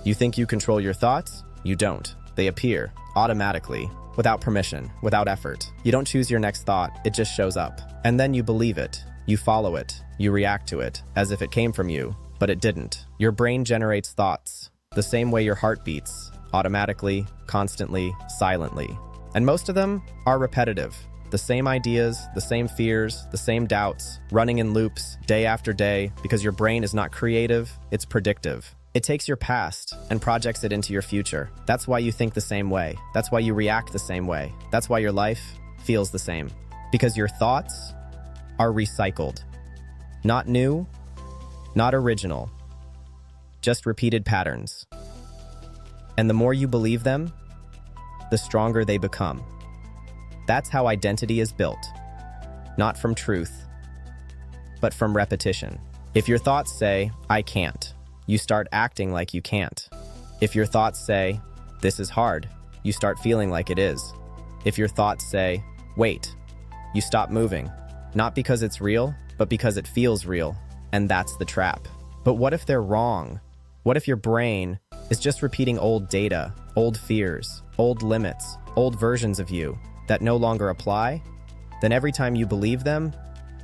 You think you control your thoughts? You don't. They appear, automatically, without permission, without effort. You don't choose your next thought, it just shows up. And then you believe it, you follow it, you react to it, as if it came from you, but it didn't. Your brain generates thoughts, the same way your heart beats, automatically, constantly, silently. And most of them are repetitive. The same ideas, the same fears, the same doubts, running in loops, day after day, because your brain is not creative, it's predictive. It takes your past and projects it into your future. That's why you think the same way. That's why you react the same way. That's why your life feels the same. Because your thoughts are recycled. Not new, not original. Just repeated patterns. And the more you believe them, the stronger they become. That's how identity is built. Not from truth, but from repetition. If your thoughts say, I can't, you start acting like you can't. If your thoughts say, this is hard, you start feeling like it is. If your thoughts say, wait, you stop moving. Not because it's real, but because it feels real. And that's the trap. But what if they're wrong? What if your brain is just repeating old data, old fears, old limits, old versions of you that no longer apply? Then every time you believe them,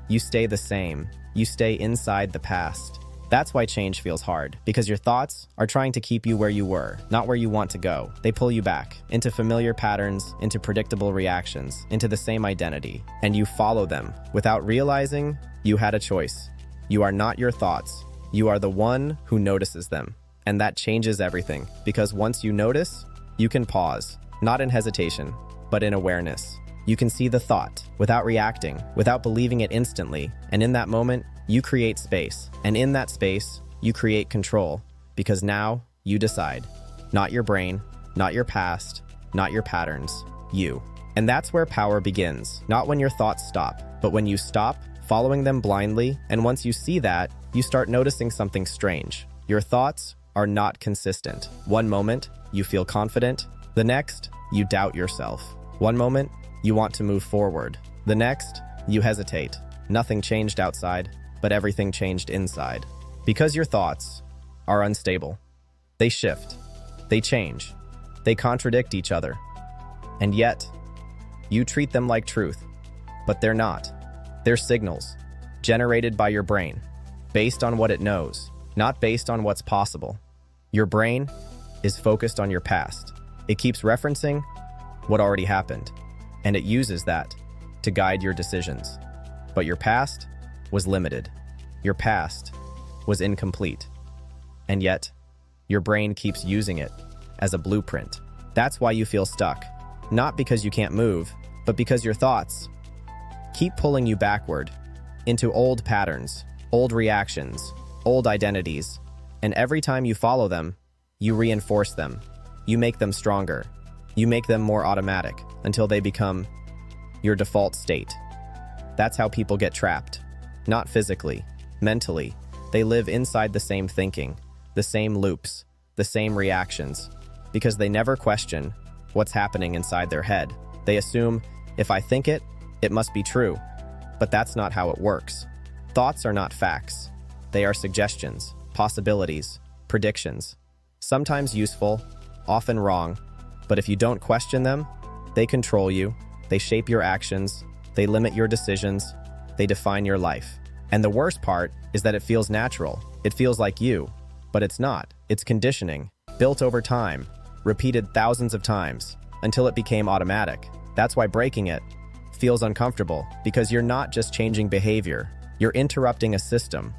you stay the same. You stay inside the past. That's why change feels hard, because your thoughts are trying to keep you where you were, not where you want to go. They pull you back into familiar patterns, into predictable reactions, into the same identity, and you follow them without realizing you had a choice. You are not your thoughts. You are the one who notices them. And that changes everything, because once you notice, you can pause, not in hesitation, but in awareness. You can see the thought without reacting, without believing it instantly, and in that moment, you create space, and in that space, you create control, because now you decide. Not your brain, not your past, not your patterns, you. And that's where power begins, not when your thoughts stop, but when you stop following them blindly, and once you see that, you start noticing something strange. Your thoughts are not consistent. One moment, you feel confident. The next, you doubt yourself. One moment, you want to move forward. The next, you hesitate. Nothing changed outside, but everything changed inside. Because your thoughts are unstable. They shift. They change. They contradict each other. And yet, you treat them like truth. But they're not. They're signals, generated by your brain, based on what it knows, not based on what's possible. Your brain is focused on your past. It keeps referencing what already happened, and it uses that to guide your decisions. But your past was limited. Your past was incomplete. And yet, your brain keeps using it as a blueprint. That's why you feel stuck. Not because you can't move, but because your thoughts keep pulling you backward into old patterns, old reactions, old identities. And every time you follow them, you reinforce them. You make them stronger. You make them more automatic until they become your default state. That's how people get trapped. Not physically, mentally. They live inside the same thinking, the same loops, the same reactions, because they never question what's happening inside their head. They assume, if I think it, it must be true. But that's not how it works. Thoughts are not facts. They are suggestions, possibilities, predictions. Sometimes useful, often wrong, but if you don't question them, they control you, they shape your actions, they limit your decisions, they define your life. And the worst part is that it feels natural. It feels like you, but it's not. It's conditioning, built over time, repeated thousands of times, until it became automatic. That's why breaking it feels uncomfortable, because you're not just changing behavior. You're interrupting a system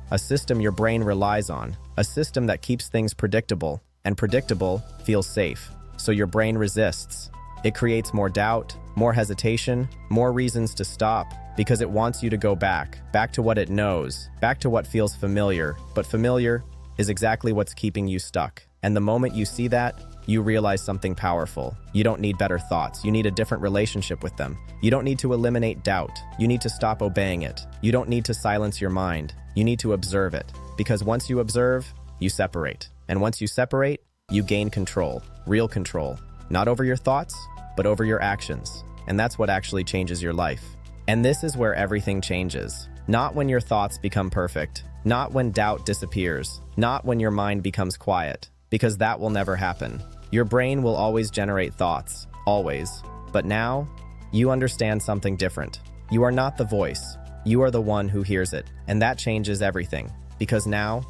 your brain relies on, a system that keeps things predictable, and predictable feels safe. So your brain resists. It creates more doubt, more hesitation, more reasons to stop, because it wants you to go back to what it knows, back to what feels familiar. But familiar is exactly what's keeping you stuck. And the moment you see that, you realize something powerful. You don't need better thoughts. You need a different relationship with them. You don't need to eliminate doubt. You need to stop obeying it. You don't need to silence your mind. You need to observe it. Because once you observe, you separate. And once you separate, you gain control, real control. Not over your thoughts, but over your actions. And that's what actually changes your life. And this is where everything changes. Not when your thoughts become perfect. Not when doubt disappears. Not when your mind becomes quiet. because that will never happen. Your brain will always generate thoughts, always. But now, you understand something different. You are not the voice. You are the one who hears it. And that changes everything. Because now,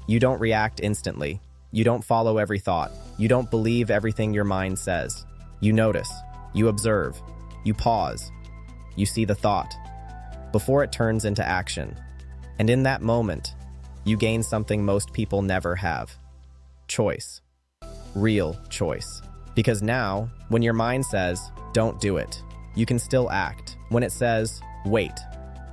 you don't react instantly. You don't follow every thought. You don't believe everything your mind says. You notice. You observe. You pause. You see the thought before it turns into action. And in that moment, you gain something most people never have. Choice. Real choice. Because now, when your mind says, don't do it, you can still act. When it says, wait,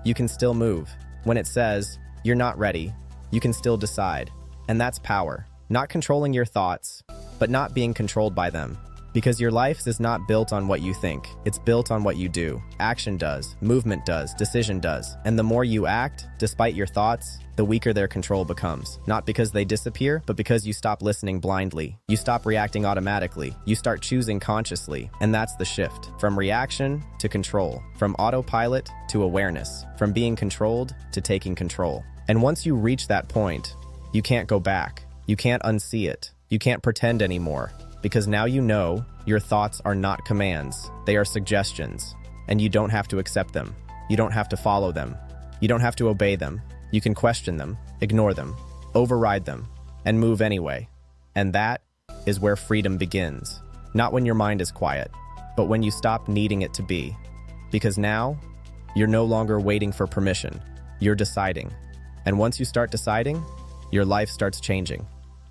you can still move. When it says, you're not ready, you can still decide. And that's power. Not controlling your thoughts, but not being controlled by them. Because your life is not built on what you think. It's built on what you do. Action does, movement does, decision does. And the more you act, despite your thoughts, the weaker their control becomes. Not because they disappear, but because you stop listening blindly. You stop reacting automatically. You start choosing consciously. And that's the shift. From reaction to control. From autopilot to awareness. From being controlled to taking control. And once you reach that point, you can't go back. You can't unsee it. You can't pretend anymore. Because now you know your thoughts are not commands. They are suggestions. And you don't have to accept them. You don't have to follow them. You don't have to obey them. You can question them, ignore them, override them, and move anyway. And that is where freedom begins. Not when your mind is quiet, but when you stop needing it to be. Because now, you're no longer waiting for permission. You're deciding. And once you start deciding, your life starts changing.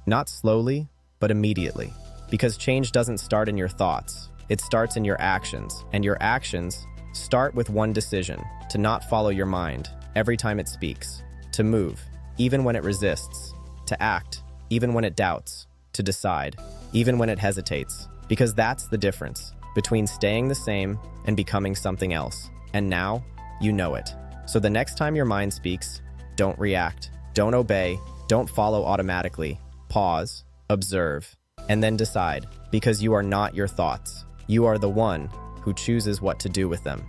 Not slowly, but immediately. Because change doesn't start in your thoughts. It starts in your actions. And your actions start with one decision: to not follow your mind every time it speaks. To move, even when it resists. To act, even when it doubts. To decide, even when it hesitates. Because that's the difference between staying the same and becoming something else. And now, you know it. So the next time your mind speaks, don't react. Don't obey. Don't follow automatically. Pause, observe, and then decide, because you are not your thoughts. You are the one who chooses what to do with them.